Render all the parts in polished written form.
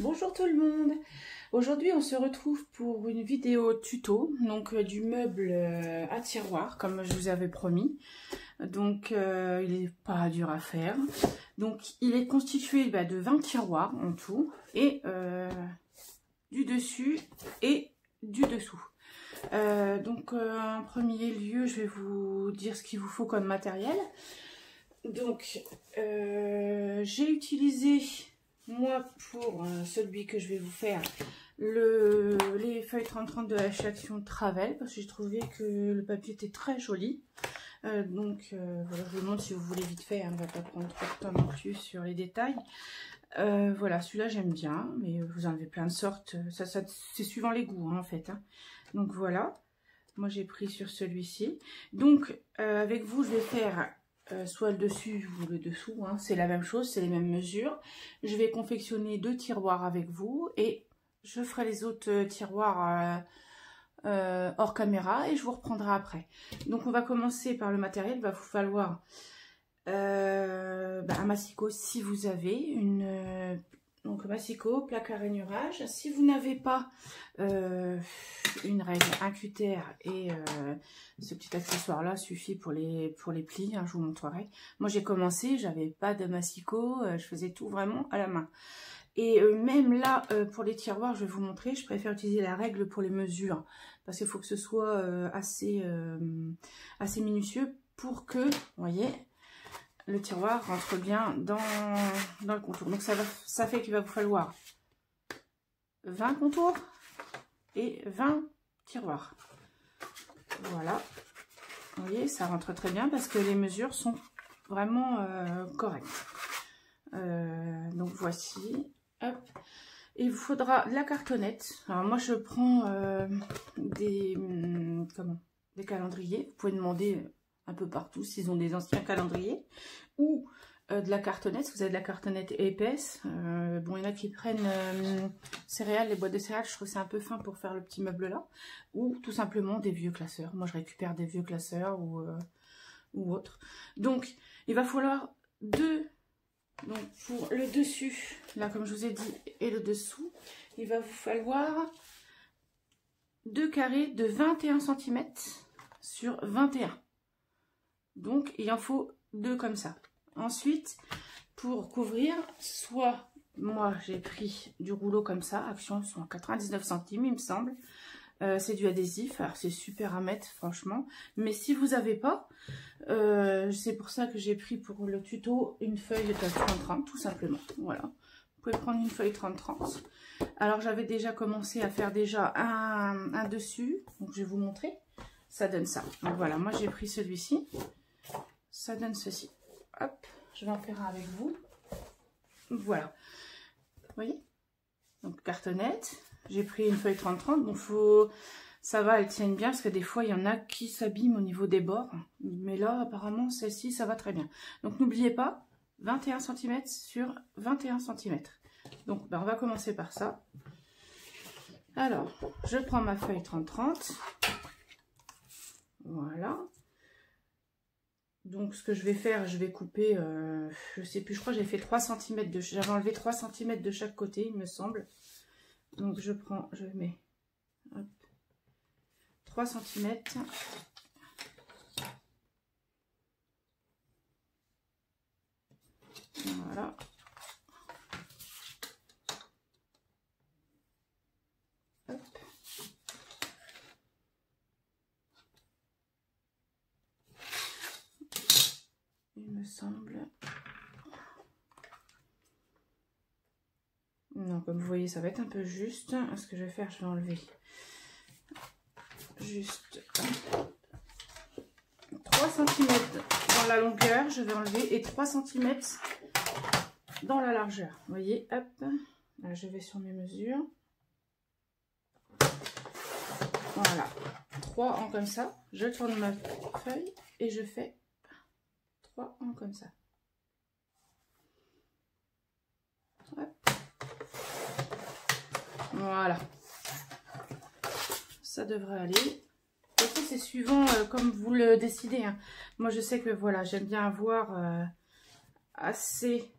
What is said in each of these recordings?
Bonjour tout le monde. Aujourd'hui on se retrouve pour une vidéo tuto donc du meuble à tiroir comme je vous avais promis. Donc il n'est pas dur à faire. Donc il est constitué de 20 tiroirs en tout et du dessus et du dessous. En premier lieu je vais vous dire ce qu'il vous faut comme matériel. Donc j'ai utilisé moi pour celui que je vais vous faire les feuilles 30-30 de H Action Travel parce que j'ai trouvé que le papier était très joli. Voilà, je vous montre si vous voulez vite fait, hein, on ne va pas prendre trop de temps non plus sur les détails. Voilà, celui-là j'aime bien, mais vous en avez plein de sortes, ça c'est suivant les goûts hein, en fait. Hein. Donc voilà, moi j'ai pris sur celui-ci. Donc avec vous je vais faire soit le dessus ou le dessous, hein, c'est la même chose, c'est les mêmes mesures. Je vais confectionner 2 tiroirs avec vous et je ferai les autres tiroirs hors caméra et je vous reprendrai après. Donc on va commencer par le matériel. Il va vous falloir un massicot si vous avez donc massicot, plaque à rainurage. Si vous n'avez pas une règle, un cutter et ce petit accessoire là suffit pour les plis, hein, je vous montrerai. Moi j'ai commencé, j'avais pas de massicot, je faisais tout vraiment à la main. Et même là, pour les tiroirs, je vais vous montrer, je préfère utiliser la règle pour les mesures. Parce qu'il faut que ce soit assez minutieux pour que, vous voyez, le tiroir rentre bien dans le contour. Donc ça fait qu'il va vous falloir 20 contours et 20 tiroirs. Voilà. Vous voyez, ça rentre très bien parce que les mesures sont vraiment correctes. Donc voici. Hop. Et il vous faudra de la cartonnette. Alors moi je prends des calendriers. Vous pouvez demander un peu partout s'ils ont des anciens calendriers. Ou de la cartonnette, si vous avez de la cartonnette épaisse. Bon, il y en a qui prennent céréales, les boîtes de céréales. Je trouve que c'est un peu fin pour faire le petit meuble là. Ou tout simplement des vieux classeurs. Moi je récupère des vieux classeurs ou autre. Donc il va falloir 2. Donc pour le dessus, là comme je vous ai dit, et le dessous, il va vous falloir 2 carrés de 21 cm sur 21. Donc il en faut 2 comme ça. Ensuite, pour couvrir, soit moi j'ai pris du rouleau comme ça, Action sont à 99 centimes il me semble. C'est du adhésif, alors c'est super à mettre franchement, mais si vous n'avez pas, c'est pour ça que j'ai pris pour le tuto une feuille de 30-30 tout simplement, voilà. Vous pouvez prendre une feuille 30-30. Alors j'avais déjà commencé à faire déjà un dessus, donc je vais vous montrer, ça donne ça. Donc voilà, moi j'ai pris celui-ci, ça donne ceci. Hop, je vais en faire un avec vous. Voilà, vous voyez, donc cartonnette. J'ai pris une feuille 30-30, donc ça va, elles tiennent bien, parce que des fois, il y en a qui s'abîment au niveau des bords. Mais là, apparemment, celle-ci, ça va très bien. Donc, n'oubliez pas, 21 cm sur 21 cm. Donc, on va commencer par ça. Alors, je prends ma feuille 30-30. Voilà. Donc, ce que je vais faire, je vais couper, je sais plus, je crois que j'ai fait 3 cm j'avais enlevé 3 cm de chaque côté, il me semble. Donc je mets hop, 3 cm. Voilà. Hop. Il me semble. Non, comme vous voyez, ça va être un peu juste. Ce que je vais faire, je vais enlever juste 3 cm dans la longueur. Je vais enlever et 3 cm dans la largeur. Vous voyez, hop. Là, je vais sur mes mesures. Voilà. 3 en comme ça. Je tourne ma feuille et je fais 3 en comme ça. Hop. Voilà, ça devrait aller. Après, c'est suivant comme vous le décidez. Hein. Moi, je sais que voilà, j'aime bien avoir assez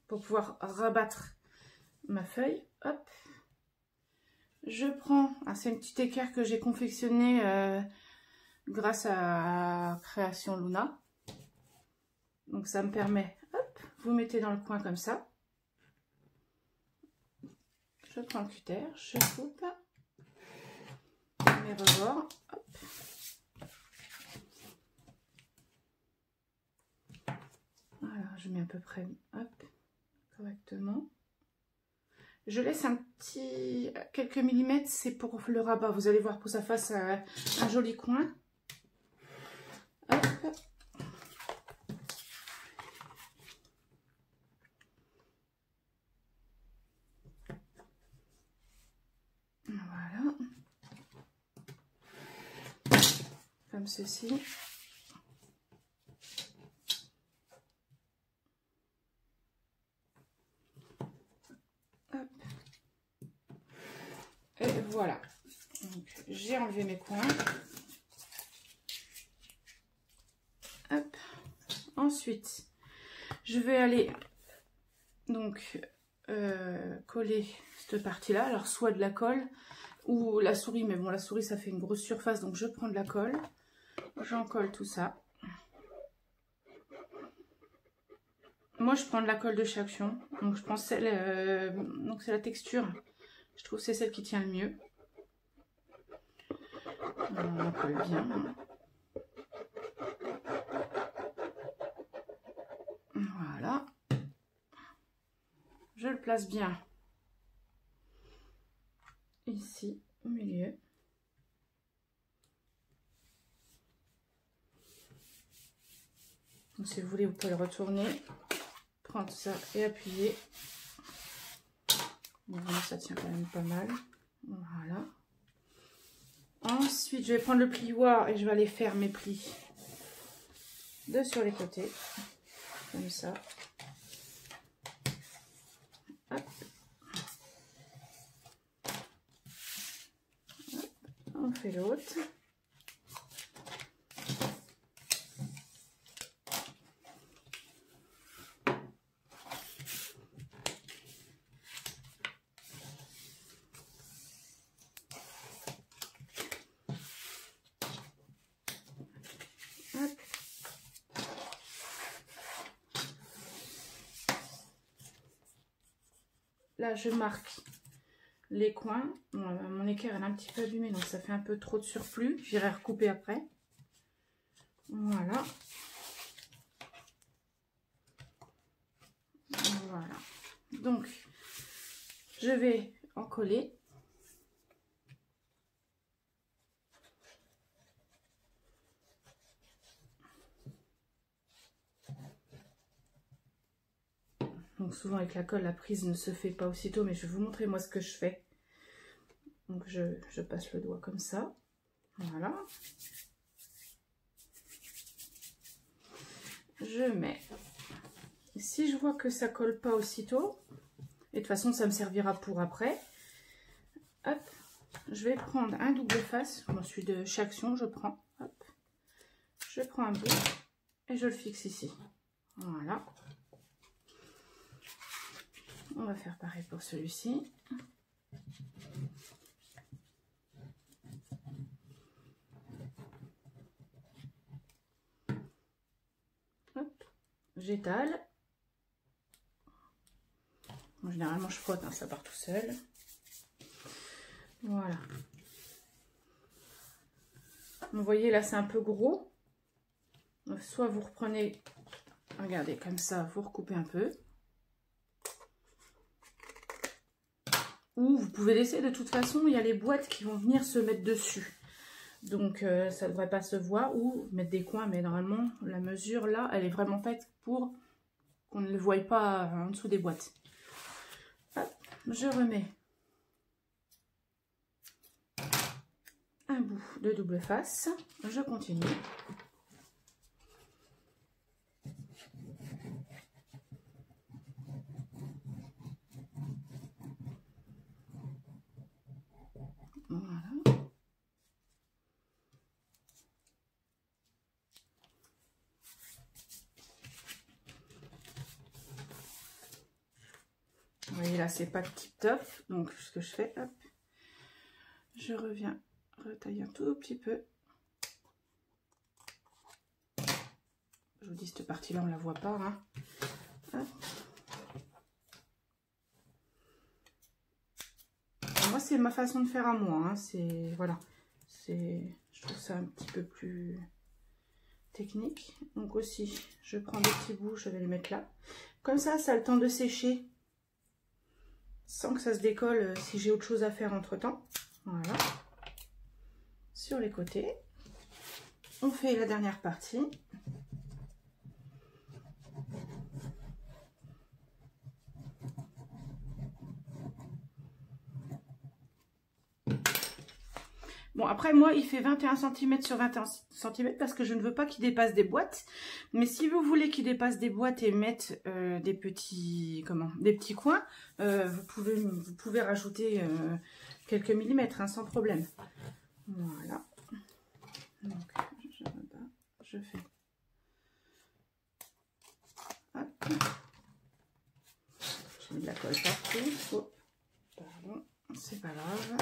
pour pouvoir rabattre ma feuille, hop. Je prends, c'est un petit équerre que j'ai confectionné grâce à Création Luna. Donc ça me permet, hop, vous mettez dans le coin comme ça. Je prends le cutter, je coupe mes rebords, hop. Voilà, je mets à peu près, hop, correctement. Je laisse un petit, quelques millimètres, c'est pour le rabat. Vous allez voir, pour que ça fasse un joli coin. Hop. Voilà. Comme ceci. Hop. Et voilà. J'ai enlevé mes coins. Hop. Ensuite, je vais aller donc coller cette partie-là. Alors, soit de la colle ou la souris, mais bon, la souris, ça fait une grosse surface, donc je prends de la colle. J'en colle tout ça. Moi, je prends de la colle de chez Action. Donc, je prends celle, donc c'est la texture. Je trouve que c'est celle qui tient le mieux. On colle bien. Voilà. Je le place bien ici, au milieu. Donc, si vous voulez, vous pouvez le retourner, prendre ça et appuyer. Bon, ça tient quand même pas mal. Voilà. Ensuite, je vais prendre le plioir et je vais aller faire mes plis de sur les côtés, comme ça. Hop. Hop. On fait l'autre. Là, je marque les coins. Bon, mon équerre elle est un petit peu abîmée, donc ça fait un peu trop de surplus. J'irai recouper après. Voilà. Voilà. Donc, je vais en coller. Donc souvent avec la colle, la prise ne se fait pas aussitôt, mais je vais vous montrer moi ce que je fais. Donc je passe le doigt comme ça. Voilà. Je mets. Si je vois que ça colle pas aussitôt, et de toute façon ça me servira pour après, hop, je vais prendre un double face. Moi, celui de chez Action, je prends. Hop, je prends un bout et je le fixe ici. Voilà. On va faire pareil pour celui-ci. J'étale. Bon, généralement, je frotte, hein, ça part tout seul. Voilà. Vous voyez, là, c'est un peu gros. Donc, soit vous reprenez, regardez, comme ça, vous recoupez un peu. Ou vous pouvez laisser, de toute façon, il y a les boîtes qui vont venir se mettre dessus. Donc, ça ne devrait pas se voir. Ou mettre des coins, mais normalement, la mesure, là, elle est vraiment faite pour qu'on ne le voie pas en dessous des boîtes. Hop, je remets un bout de double face. Je continue. Voilà. Vous voyez là, c'est pas tip top. Donc, ce que je fais, hop, je reviens retailler un tout petit peu. Je vous dis, cette partie-là, on la voit pas. Hein. Hop. Moi, c'est ma façon de faire à moi. Hein. C'est voilà, je trouve ça un petit peu plus technique. Donc aussi, je prends des petits bouts, je vais les mettre là. Comme ça a le temps de sécher sans que ça se décolle si j'ai autre chose à faire entre temps. Voilà. Sur les côtés, on fait la dernière partie. Bon, après, moi, il fait 21 cm sur 21 cm parce que je ne veux pas qu'il dépasse des boîtes. Mais si vous voulez qu'il dépasse des boîtes et mettre des petits coins, vous pouvez rajouter quelques millimètres, hein, sans problème. Voilà. Donc, je rebats, je fais. Hop. Je mets de la colle partout. Oh, pardon, c'est pas grave.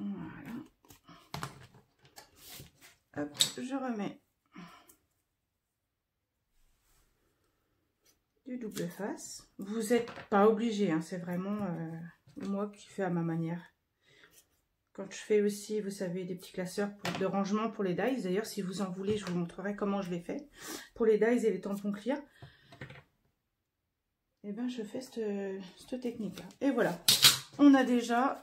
Voilà. Hop, je remets du double face. Vous n'êtes pas obligé, hein, c'est vraiment moi qui fais à ma manière. Quand je fais aussi, vous savez, des petits classeurs de rangement pour les dies. D'ailleurs, si vous en voulez, je vous montrerai comment je les fais. Pour les dies et les tampons clear, et ben, je fais cette technique-là. Et voilà, on a déjà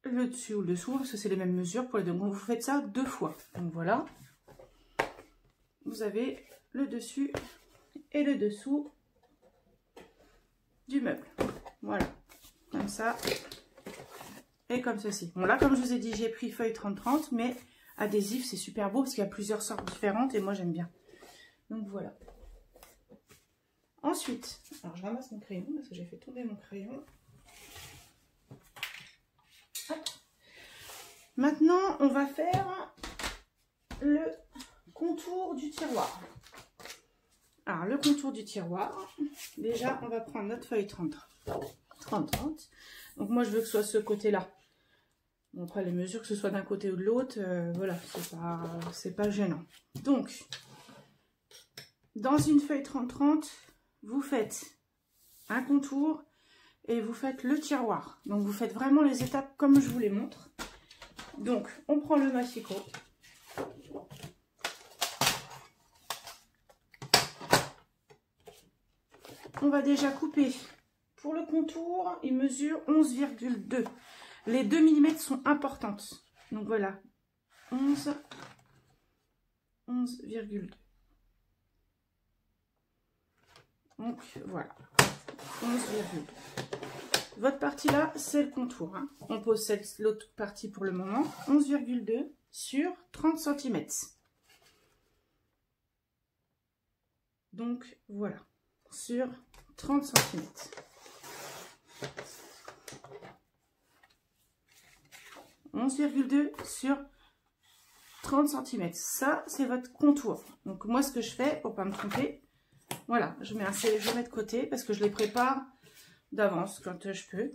le dessus ou le dessous, parce que c'est les mêmes mesures pour les deux. Donc vous faites ça 2 fois. Donc voilà, vous avez le dessus et le dessous du meuble. Voilà, comme ça et comme ceci. Bon là, comme je vous ai dit, j'ai pris feuille 30-30, mais adhésif, c'est super beau parce qu'il y a plusieurs sortes différentes et moi j'aime bien. Donc voilà. Ensuite, alors je ramasse mon crayon parce que j'ai fait tomber mon crayon. Hop. Maintenant, on va faire le contour du tiroir. Alors, le contour du tiroir, déjà, on va prendre notre feuille 30-30. Donc, moi, je veux que ce soit ce côté-là. Bon, après, les mesures, que ce soit d'un côté ou de l'autre, voilà, c'est pas gênant. Donc, dans une feuille 30-30, vous faites un contour et vous faites le tiroir. Donc, vous faites vraiment les étapes comme je vous les montre. Donc, on prend le massicot. On va déjà couper. Pour le contour, il mesure 11,2. Les 2 mm sont importantes. Donc voilà, 11,2. Donc voilà, 11,2. Votre partie là, c'est le contour. Hein. On pose l'autre partie pour le moment. 11,2 sur 30 cm. Donc voilà, sur 30 cm. « 11,2 sur 30 cm. Ça, c'est votre contour. Donc moi, ce que je fais, pour ne pas me tromper, voilà, je mets de côté parce que je les prépare d'avance quand je peux.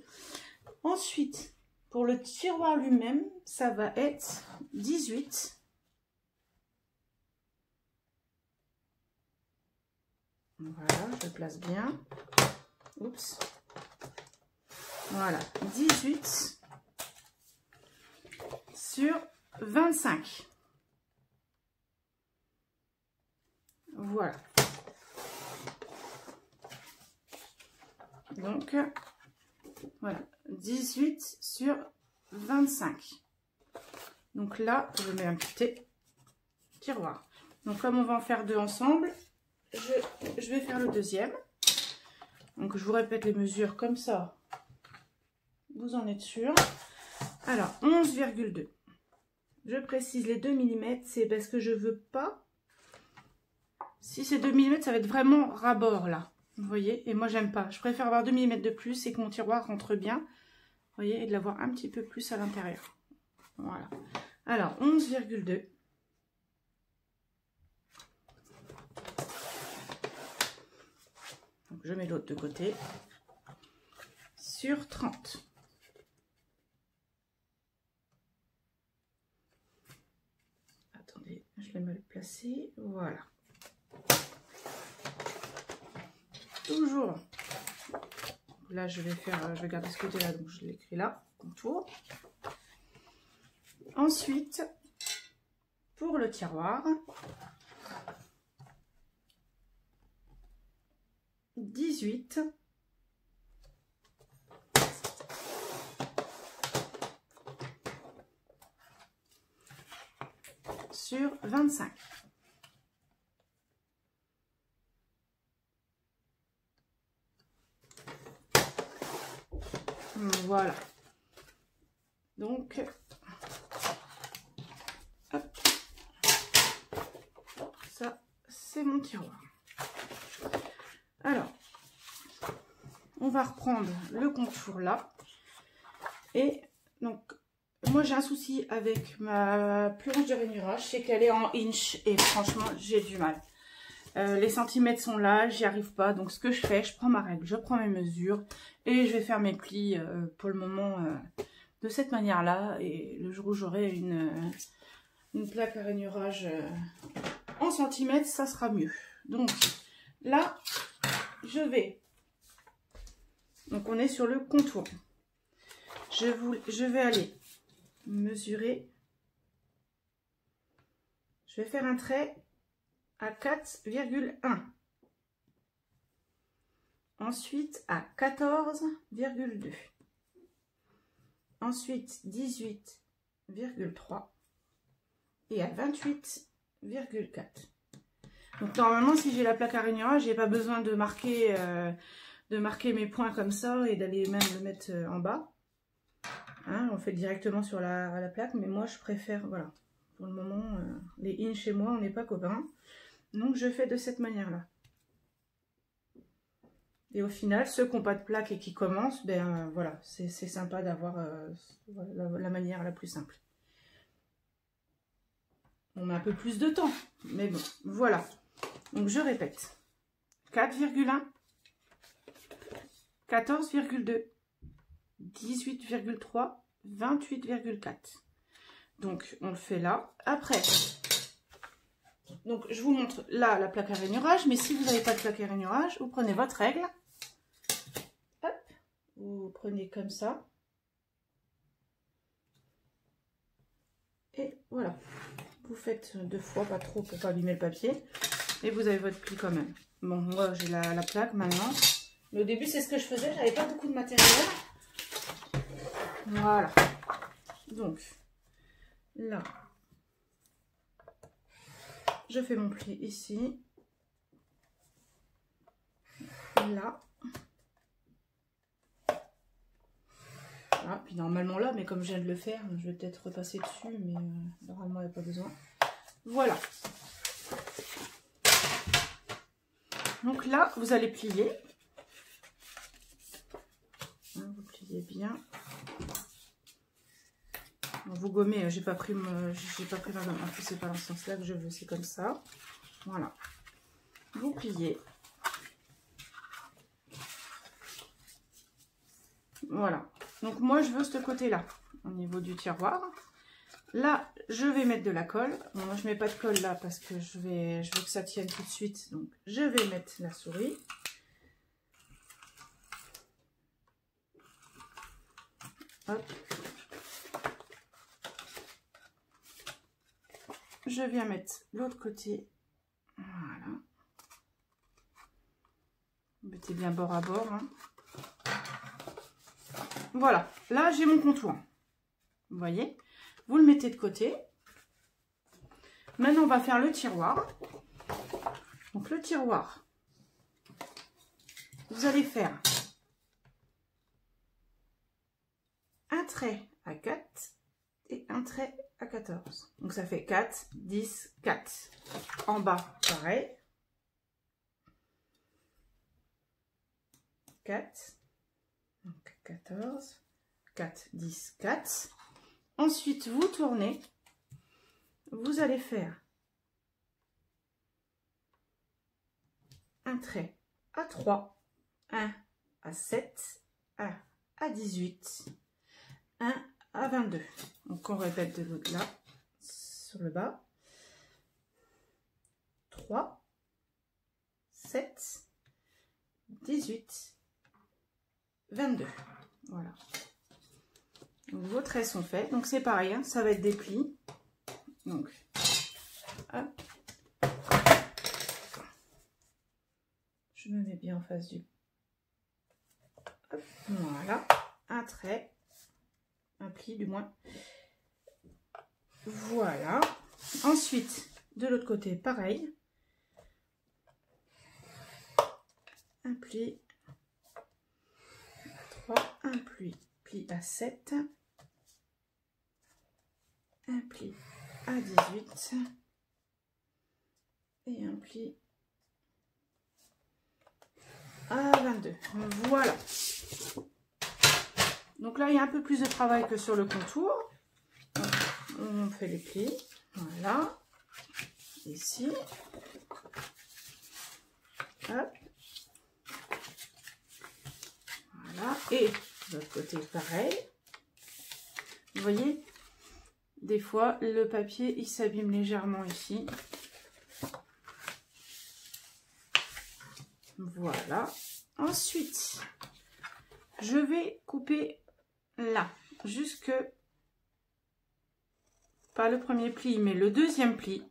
Ensuite, pour le tiroir lui-même, ça va être 18. Voilà, je le place bien. Oups. Voilà, 18 sur 25. Voilà. Donc, voilà, 18 sur 25. Donc là, je mets un petit tiroir. Donc, comme on va en faire 2 ensemble, je vais faire le deuxième. Donc, je vous répète les mesures comme ça. Vous en êtes sûr. Alors, 11,2. Je précise les 2 mm, c'est parce que je veux pas. Si c'est 2 mm, ça va être vraiment ras-bord là. Vous voyez, et moi j'aime pas. Je préfère avoir 2 mm de plus et que mon tiroir rentre bien. Vous voyez, et de l'avoir un petit peu plus à l'intérieur. Voilà. Alors, 11,2. Donc, je mets l'autre de côté. Sur 30. Attendez, je l'ai mal placé. Voilà. Toujours. Là, je vais garder ce côté-là, donc je l'écris là, contour. Ensuite, pour le tiroir, 18 sur 25. Voilà. Donc, hop. Ça, c'est mon tiroir. Alors, on va reprendre le contour là. Et donc, moi j'ai un souci avec ma planche de rainurage, c'est qu'elle est en inch et franchement, j'ai du mal. Les centimètres sont là, j'y arrive pas. Donc, ce que je fais, je prends ma règle, je prends mes mesures et je vais faire mes plis pour le moment de cette manière-là. Et le jour où j'aurai une plaque à rainurage en centimètres, ça sera mieux. Donc, là, je vais. Donc, on est sur le contour. Je vais aller mesurer. Je vais faire un trait à 4,1. Ensuite à 14,2. Ensuite 18,3 et à 28,4. Donc normalement, si j'ai la plaque à rainurage, j'ai pas besoin de marquer mes points comme ça et d'aller même le mettre en bas. Hein, on le fait directement sur la plaque, mais moi je préfère, voilà, pour le moment, les inch chez moi, on n'est pas copains. Donc je fais de cette manière-là. Et au final, ceux qui n'ont pas de plaque et qui commencent, ben voilà, c'est sympa d'avoir la manière la plus simple. On met un peu plus de temps, mais bon, voilà. Donc je répète. 4,1, 14,2, 18,3, 28,4. Donc on le fait là. Après, donc je vous montre là la plaque à rainurage, mais si vous n'avez pas de plaque à rainurage, vous prenez votre règle. Hop, vous prenez comme ça. Et voilà. Vous faites 2 fois, pas trop pour pas abîmer le papier. Et vous avez votre pli quand même. Bon, moi j'ai la plaque maintenant. Mais au début, c'est ce que je faisais, j'avais pas beaucoup de matériel. Voilà. Donc, là, je fais mon pli ici. Là. Voilà. Puis normalement là, mais comme je viens de le faire, je vais peut-être repasser dessus, mais normalement il n'y a pas besoin. Voilà. Donc là, vous allez plier. Vous pliez bien. Vous gommez, j'ai pas pris ma gomme. En plus, c'est pas dans ce sens-là que je veux, c'est comme ça. Voilà. Vous pliez. Voilà. Donc moi, je veux ce côté-là, au niveau du tiroir. Là, je vais mettre de la colle. Bon, moi, je mets pas de colle là parce que je veux que ça tienne tout de suite. Donc, je vais mettre la souris. Hop. Je viens mettre l'autre côté. Voilà. Mettez bien bord à bord. Hein. Voilà. Là, j'ai mon contour. Vous voyez? Vous le mettez de côté. Maintenant, on va faire le tiroir. Donc, le tiroir, vous allez faire un trait à 4 et un trait à 14. Donc, ça fait 4, 10, 4. En bas, pareil. 4. Donc, 14. 4, 10, 4. Ensuite, vous tournez. Vous allez faire un trait à 3, 1 à 7, 1 à 18, 1 à 22. Donc on répète de l'autre là, sur le bas. 3, 7, 18, 22. Voilà. Donc, vos traits sont faits. Donc c'est pareil, hein, ça va être des plis. Donc, hop. Je me mets bien en face du... Hop, voilà, un trait, un pli du moins. Voilà. Ensuite, de l'autre côté, pareil. Un pli à 3, un pli à 7, un pli à 18 et un pli à 22. Voilà. Donc là, il y a un peu plus de travail que sur le contour. On fait les plis. Voilà. Ici. Hop. Voilà. Et de l'autre côté, pareil. Vous voyez, des fois, le papier, il s'abîme légèrement ici. Voilà. Ensuite, je vais couper là, jusque, pas le premier pli, mais le deuxième pli.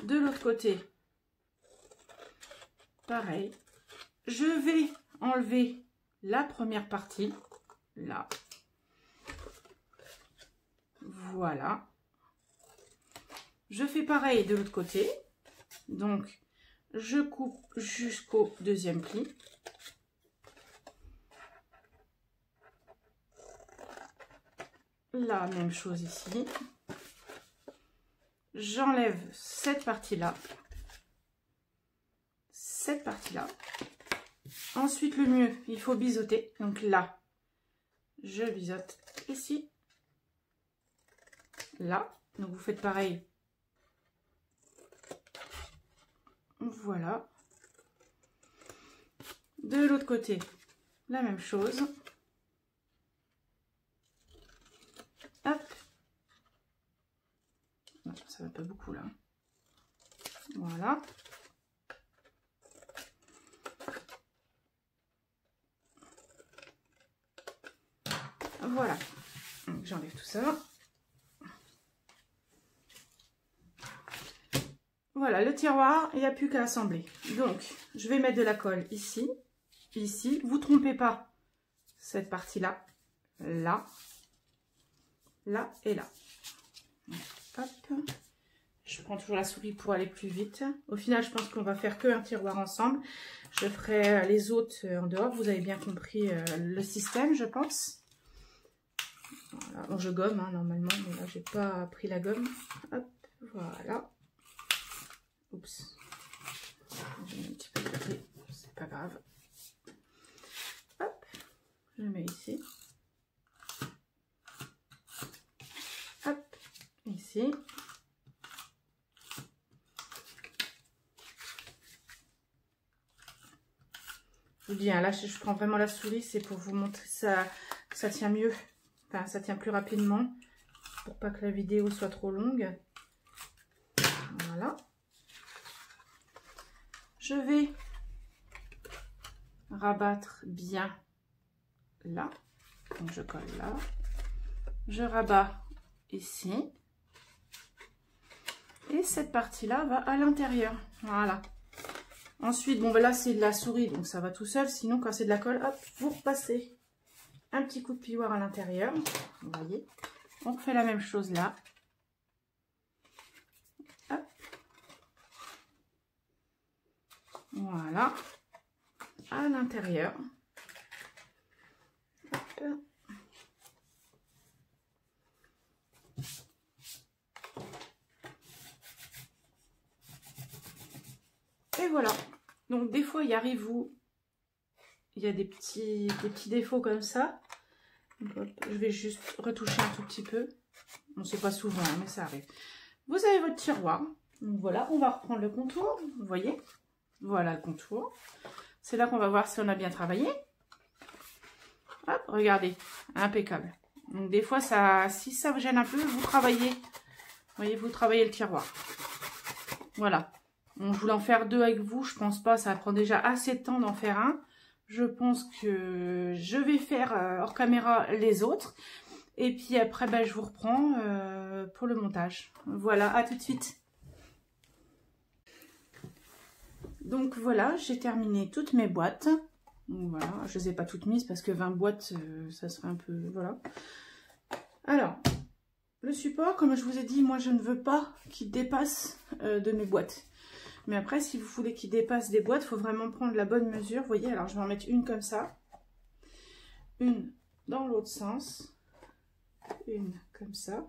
De l'autre côté, pareil. Je vais enlever la première partie, là. Voilà. Je fais pareil de l'autre côté. Donc, je coupe jusqu'au deuxième pli. La même chose ici. J'enlève cette partie-là. Cette partie-là. Ensuite, le mieux, il faut biseauter. Donc là, je biseaute ici. Là. Donc, vous faites pareil. Voilà. De l'autre côté, la même chose. Hop. Non, ça va pas beaucoup là. Voilà. Voilà. J'enlève tout ça. Voilà, le tiroir, il n'y a plus qu'à assembler. Donc, je vais mettre de la colle ici, ici. Vous ne trompez pas cette partie-là, là, là et là. Hop. Je prends toujours la souris pour aller plus vite. Au final, je pense qu'on va faire qu'un tiroir ensemble. Je ferai les autres en dehors. Vous avez bien compris le système, je pense. Voilà. Bon, je gomme hein, normalement, mais là, j'ai pas pris la gomme. Hop, voilà. Oups. J'ai mis un petit peu de côté, c'est pas grave. Hop, je mets ici. Hop, ici. Je vous dis, hein, là, je prends vraiment la souris, c'est pour vous montrer ça, que ça tient mieux. Enfin, ça tient plus rapidement, pour pas que la vidéo soit trop longue. Voilà. Je vais rabattre bien là. Donc, je colle là. Je rabats ici. Et cette partie-là va à l'intérieur. Voilà. Ensuite, bon, ben là, c'est de la souris, donc ça va tout seul. Sinon, quand c'est de la colle, hop, vous repassez un petit coup de pivoire à l'intérieur. Vous voyez. On refait la même chose là. Hop. Voilà. À l'intérieur. Et voilà. Donc des fois il arrive où il y a des petits défauts comme ça. Hop, je vais juste retoucher un tout petit peu. On sait pas souvent, hein, mais ça arrive. Vous avez votre tiroir. Donc voilà, on va reprendre le contour. Vous voyez? Voilà le contour. C'est là qu'on va voir si on a bien travaillé. Hop, regardez, impeccable. Donc des fois, si ça vous gêne un peu, vous travaillez. Vous voyez, vous travaillez le tiroir. Voilà. Bon, je voulais en faire 2 avec vous. Je pense pas, ça prend déjà assez de temps d'en faire un. Je pense que je vais faire hors caméra les autres. Et puis après, ben, je vous reprends pour le montage. Voilà, à tout de suite. Donc voilà, j'ai terminé toutes mes boîtes. Donc voilà, je ne les ai pas toutes mises parce que 20 boîtes, ça serait un peu... Voilà. Alors, le support, comme je vous ai dit, moi je ne veux pas qu'il dépasse de mes boîtes. Mais après, si vous voulez qu'il dépasse des boîtes, il faut vraiment prendre la bonne mesure. Vous voyez, alors je vais en mettre une comme ça. Une dans l'autre sens. Une comme ça.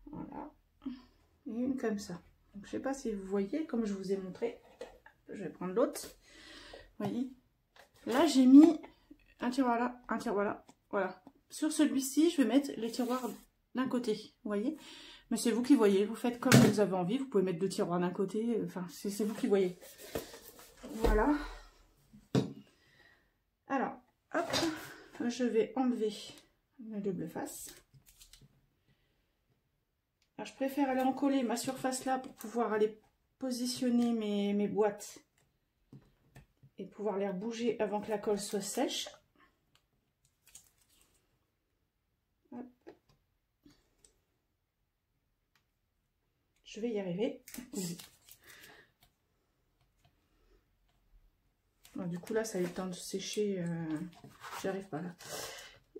Voilà. Et une comme ça. Donc, je ne sais pas si vous voyez, comme je vous ai montré. Je vais prendre l'autre. Vous voyez. Là, j'ai mis un tiroir là, un tiroir là. Voilà. Sur celui-ci, je vais mettre les tiroirs d'un côté. Vous voyez. Mais c'est vous qui voyez. Vous faites comme vous avez envie. Vous pouvez mettre 2 tiroirs d'un côté. Enfin, c'est vous qui voyez. Voilà. Alors, hop. Je vais enlever la double face. Alors, je préfère aller en coller ma surface là pour pouvoir aller positionner mes boîtes et pouvoir les rebouger avant que la colle soit sèche. Hop. Je vais y arriver. Bon, du coup là ça a eu le temps de sécher. J'y arrive pas là.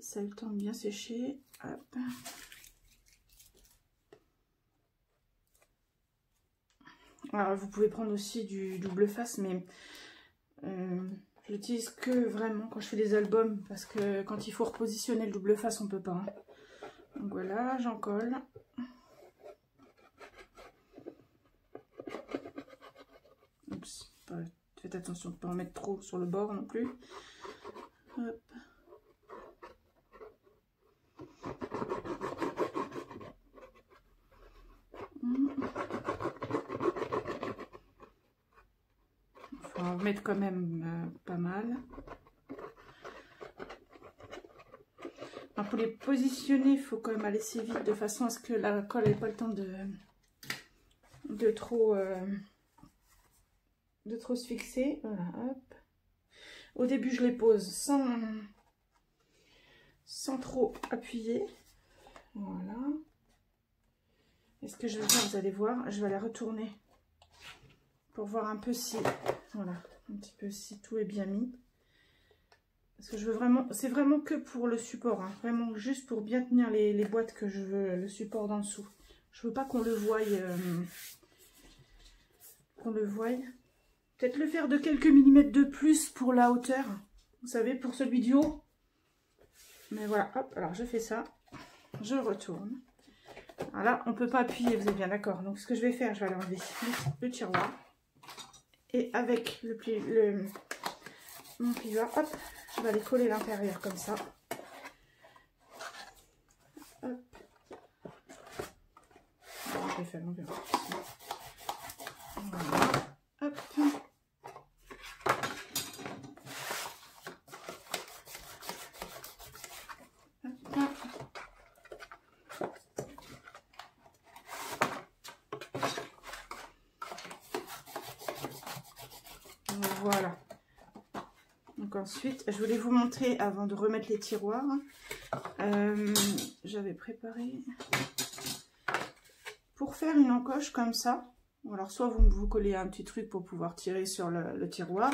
Ça a eu le temps de bien sécher. Hop. Alors vous pouvez prendre aussi du double face, mais je l'utilise que vraiment quand je fais des albums, parce que quand il faut repositionner le double face on peut pas. Hein. Donc voilà, j'en colle. Oups, faites attention de ne pas en mettre trop sur le bord non plus. Hop. On va en mettre quand même pas mal. Alors pour les positionner, il faut quand même aller assez vite de façon à ce que la colle n'ait pas le temps de trop se fixer. Voilà, hop. Au début, je les pose sans trop appuyer. Voilà. Et ce que je vais faire, vous allez voir, je vais aller retourner pour voir un peu si, voilà, un petit peu si tout est bien mis. Parce que je veux vraiment, c'est vraiment que pour le support, hein, vraiment juste pour bien tenir les boîtes que je veux, le support d'en dessous. Je veux pas qu'on le voie, Peut-être le faire de quelques millimètres de plus pour la hauteur, vous savez, pour celui du haut. Mais voilà, hop, alors je fais ça, je retourne. Alors là, on ne peut pas appuyer, vous êtes bien d'accord. Donc ce que je vais faire, je vais aller enlever le tiroir. Et avec mon plieur, hop, je vais aller coller l'intérieur comme ça. Hop. Alors, je vais faire l'envers. Voilà. Hop. Voilà. Donc ensuite, je voulais vous montrer avant de remettre les tiroirs. J'avais préparé pour faire une encoche comme ça. Alors soit vous collez un petit truc pour pouvoir tirer sur le tiroir.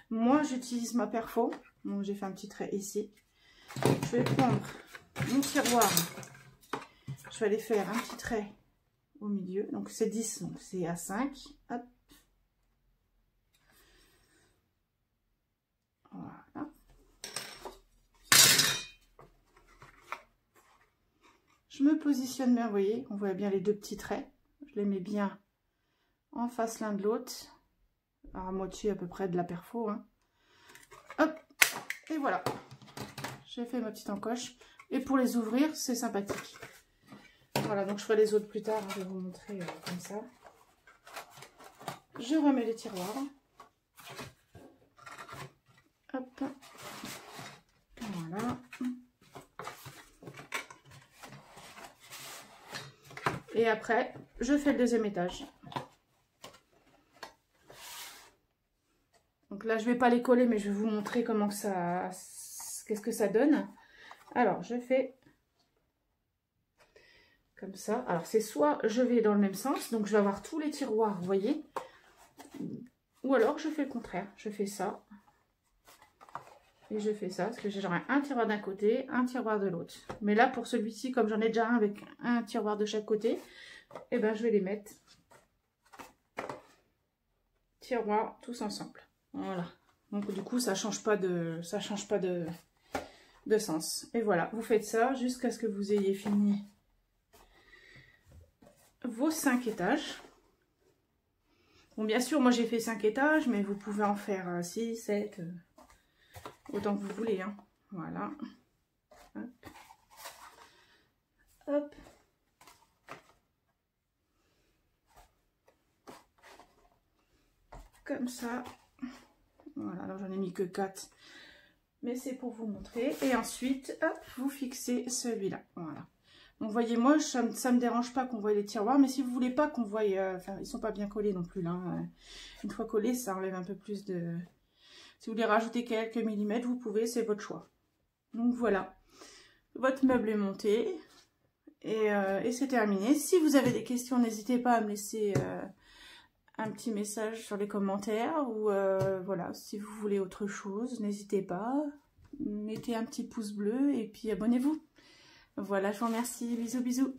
Moi j'utilise ma perfo. Donc j'ai fait un petit trait ici. Je vais prendre mon tiroir. Je vais aller faire un petit trait au milieu. Donc c'est 10, donc c'est à 5. Hop. Voilà. Je me positionne bien, vous voyez, on voit bien les 2 petits traits. Je les mets bien en face l'un de l'autre. Alors à moitié à peu près de la perfo. Hein. Hop, et voilà. j'ai fait ma petite encoche. Et pour les ouvrir, c'est sympathique. Voilà, donc je ferai les autres plus tard. Je vais vous montrer comme ça. Je remets les tiroirs. Hop. Voilà. Et après, je fais le deuxième étage. Donc là, je ne vais pas les coller, mais je vais vous montrer comment ça, qu'est-ce que ça donne. Alors, je fais comme ça. Alors, c'est soit je vais dans le même sens, donc je vais avoir tous les tiroirs, vous voyez. Ou alors, je fais le contraire. Je fais ça. Et je fais ça, parce que j'aurai un tiroir d'un côté, un tiroir de l'autre. Mais là, pour celui-ci, comme j'en ai déjà un avec un tiroir de chaque côté, eh ben, je vais les mettre tiroirs tous ensemble. Voilà. Donc, du coup, ça change pas de sens. Et voilà, vous faites ça jusqu'à ce que vous ayez fini vos 5 étages. Bon, bien sûr, moi, j'ai fait 5 étages, mais vous pouvez en faire 6, 7... autant que vous voulez, hein. Voilà. Hop. Hop. Comme ça. Voilà, alors j'en ai mis que 4. Mais c'est pour vous montrer. Et ensuite, hop, vous fixez celui-là. Voilà. Donc, voyez, moi, ça me dérange pas qu'on voie les tiroirs. Mais si vous voulez pas qu'on voie... enfin, ils sont pas bien collés non plus, là. Une fois collés, ça enlève un peu plus de... Si vous voulez rajouter quelques millimètres, vous pouvez, c'est votre choix. Donc voilà, votre meuble est monté et c'est terminé. Si vous avez des questions, n'hésitez pas à me laisser un petit message sur les commentaires ou voilà, si vous voulez autre chose, n'hésitez pas. Mettez un petit pouce bleu et puis abonnez-vous. Voilà, je vous remercie. Bisous, bisous.